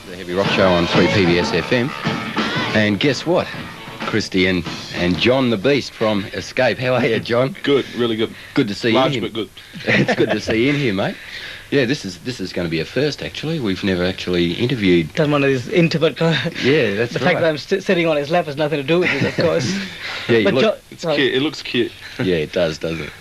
The Heavy Rock Show on 3 PBS FM. And guess what? Christy and John the Beast from Escape. How are you, John? Good, really good. Good to see Large you. but good. It's good to see you in here, mate. Yeah, this is going to be a first, actually. We've never actually interviewed. Done one of these intimate. Yeah, that's the right. fact that I'm sitting on his lap has nothing to do with it, of course. Yeah, But It's cute. It looks cute. yeah, it does, doesn't it?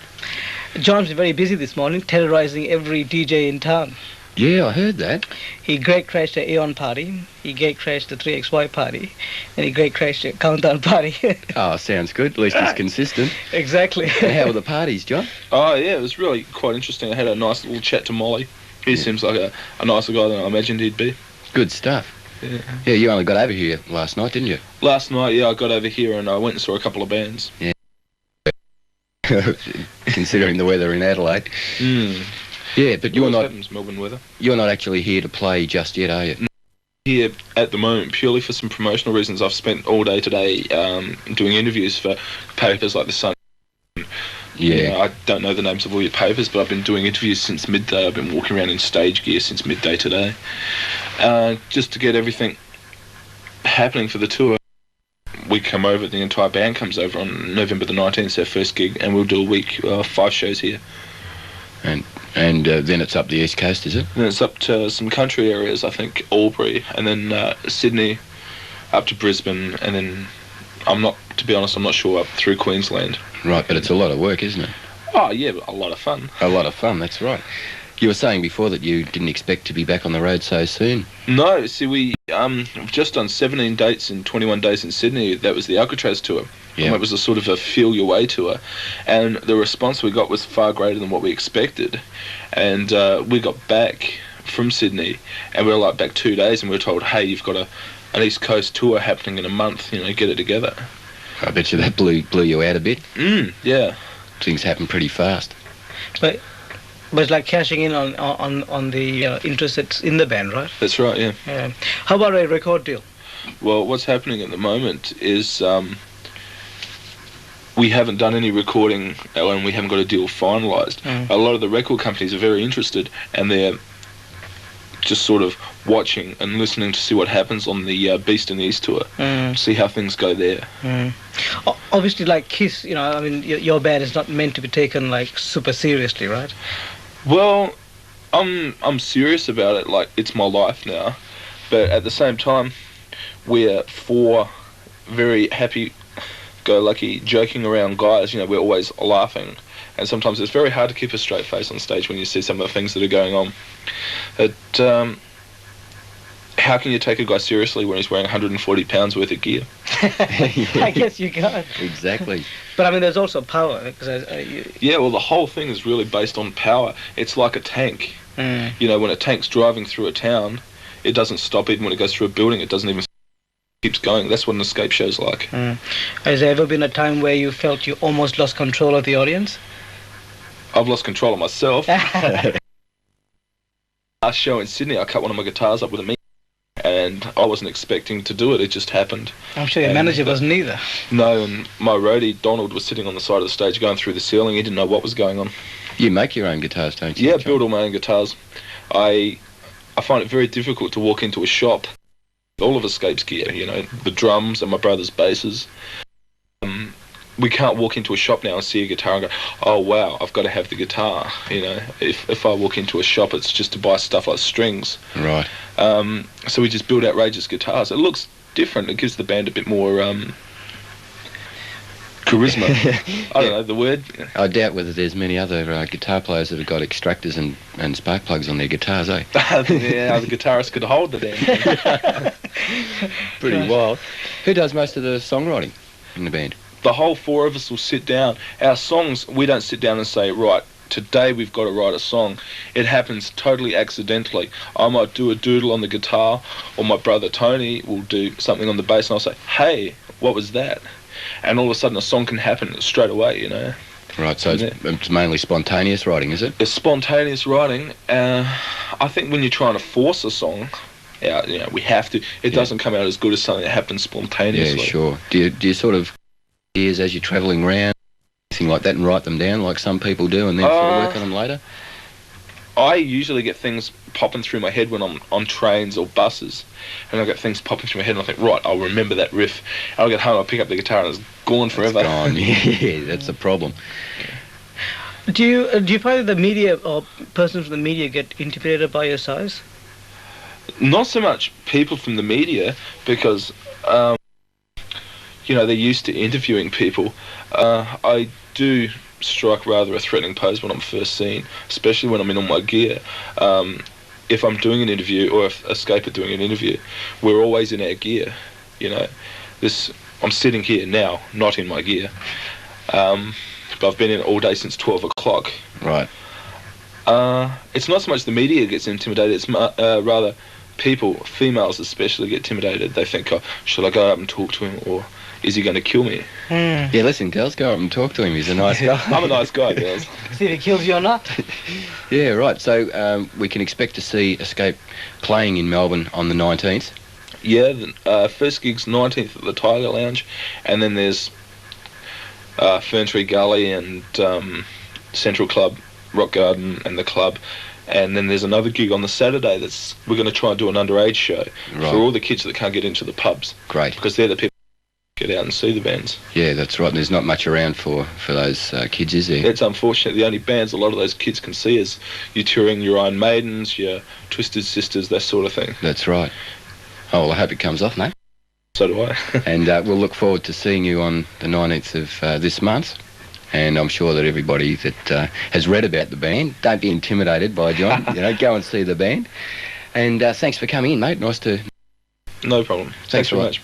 John's been very busy this morning, terrorising every DJ in town. Yeah, I heard that. He great crashed the Aeon party, he great crashed the 3XY party, and he great crashed the Countdown party. Oh, sounds good. At least it's consistent. Exactly. And how were the parties, John? Oh, yeah, it was really quite interesting. I had a nice little chat to Molly. He seems like a nicer guy than I imagined he'd be. Good stuff. Yeah. Yeah, you only got over here last night, didn't you? Last night, yeah, I got over here and I went and saw a couple of bands. Yeah. Considering the weather in Adelaide. Mm. Yeah, but you're not Happens, Melbourne weather. you're not actually here to play just yet, are you? Here at the moment, purely for some promotional reasons. I've spent all day today doing interviews for papers like The Sun. Yeah. You know, I don't know the names of all your papers, but I've been doing interviews since midday. I've been walking around in stage gear since midday today, just to get everything happening for the tour. We come over, the entire band comes over on November the 19th, our first gig, and we'll do a week, 5 shows here. And then it's up the East Coast, is it? Then it's up to some country areas, I think Albury, and then Sydney, up to Brisbane, and then to be honest, I'm not sure, up through Queensland. Right, but it's a lot of work, isn't it? Oh yeah, but a lot of fun. A lot of fun, that's right. You were saying before that you didn't expect to be back on the road so soon. No, see, we've just done 17 dates in 21 days in Sydney. That was the Alcatraz tour. Yeah. And it was a sort of a feel your way tour. And the response we got was far greater than what we expected. And we got back from Sydney, and we were like back 2 days, and we were told, hey, you've got an East Coast tour happening in a month, get it together. I bet you that blew you out a bit. Yeah. Things happen pretty fast. But it's like cashing in on the interest that's in the band, right? That's right, yeah. How about a record deal? Well, what's happening at the moment is we haven't done any recording and we haven't got a deal finalised. A lot of the record companies are very interested, and they're just sort of watching and listening to see what happens on the Beast in the East tour, see how things go there. Obviously, like Kiss, your band is not meant to be taken like super seriously, right? Well, I'm serious about it, like it's my life now, but at the same time, we're 4 very happy-go-lucky, joking around guys. We're always laughing, and sometimes it's very hard to keep a straight face on stage when you see some of the things that are going on. How can you take a guy seriously when he's wearing 140 pounds worth of gear? I guess you can't. Exactly. But there's also power. Yeah, well, the whole thing is really based on power. It's like a tank. When a tank's driving through a town, it doesn't stop. Even when it goes through a building, it doesn't even stop. It keeps going. That's what an Escape show's like. Has there ever been a time where you felt you almost lost control of the audience? I've lost control of myself. Last show in Sydney, I cut one of my guitars up with a meat, and I wasn't expecting to do it. It just happened. I'm sure your manager wasn't either. No, and my roadie, Donald, was sitting on the side of the stage going through the ceiling. He didn't know what was going on. You make your own guitars, don't you? Yeah, build all my own guitars. I find it very difficult to walk into a shop, all of Escape's gear, the drums and my brother's basses. We can't walk into a shop now and see a guitar and go, oh wow, I've got to have the guitar. If I walk into a shop, it's just to buy stuff like strings. Right. So we just build outrageous guitars. It looks different. It gives the band a bit more charisma. I don't know the word. I doubt whether there's many other guitar players that have got extractors and spark plugs on their guitars, eh? Yeah, the guitarist could hold the damn thing. Pretty wild. Who does most of the songwriting in the band? The whole 4 of us will sit down. Our songs, we don't sit down and say, right, today we've got to write a song. It happens totally accidentally. I might do a doodle on the guitar, or my brother Tony will do something on the bass, and I'll say, hey, what was that? And all of a sudden a song can happen straight away, Right, so it's mainly spontaneous writing, is it? It's spontaneous writing. I think when you're trying to force a song, we have to. It doesn't come out as good as something that happens spontaneously. Yeah, sure. Do you sort of ideas as you're travelling around, anything like that, and write them down like some people do, and then sort of work on them later? I usually get things popping through my head when I'm on trains or buses, and I get things popping through my head, and I think, right, I'll remember that riff. And I'll get home, I'll pick up the guitar, and it's gone forever. It's gone. Yeah, that's the problem. Do you find that the media or persons from the media get intimidated by your size? Not so much people from the media, because they're used to interviewing people. I do strike rather a threatening pose when I'm first seen, especially when I'm in all my gear. If I'm doing an interview, or if Escape are doing an interview, we're always in our gear. I'm sitting here now, not in my gear. But I've been in all day since 12 o'clock. Right. It's not so much the media gets intimidated, it's rather people, females especially, get intimidated. They think, oh, should I go up and talk to him, or is he going to kill me? Yeah, listen, girls, go up and talk to him. He's a nice guy. I'm a nice guy, girls. See if he kills you or not. Yeah, right. So we can expect to see Escape playing in Melbourne on the 19th. Yeah, the first gig's 19th at the Tiger Lounge, and then there's Ferntree Gully and Central Club, Rock Garden and the Club. And then there's another gig on the Saturday we're going to try and do an underage show for all the kids that can't get into the pubs. Great. Because they're the people who get out and see the bands. Yeah, that's right. There's not much around for those kids, is there? It's unfortunate. The only bands a lot of those kids can see is you touring your Iron Maidens, your Twisted Sisters, that sort of thing. That's right. Oh, well, I hope it comes off, mate. So do I. And we'll look forward to seeing you on the 19th of this month. And I'm sure that everybody that has read about the band, don't be intimidated by John. Go and see the band. And thanks for coming in, mate. Nice to... No problem. Thanks very a lot. much.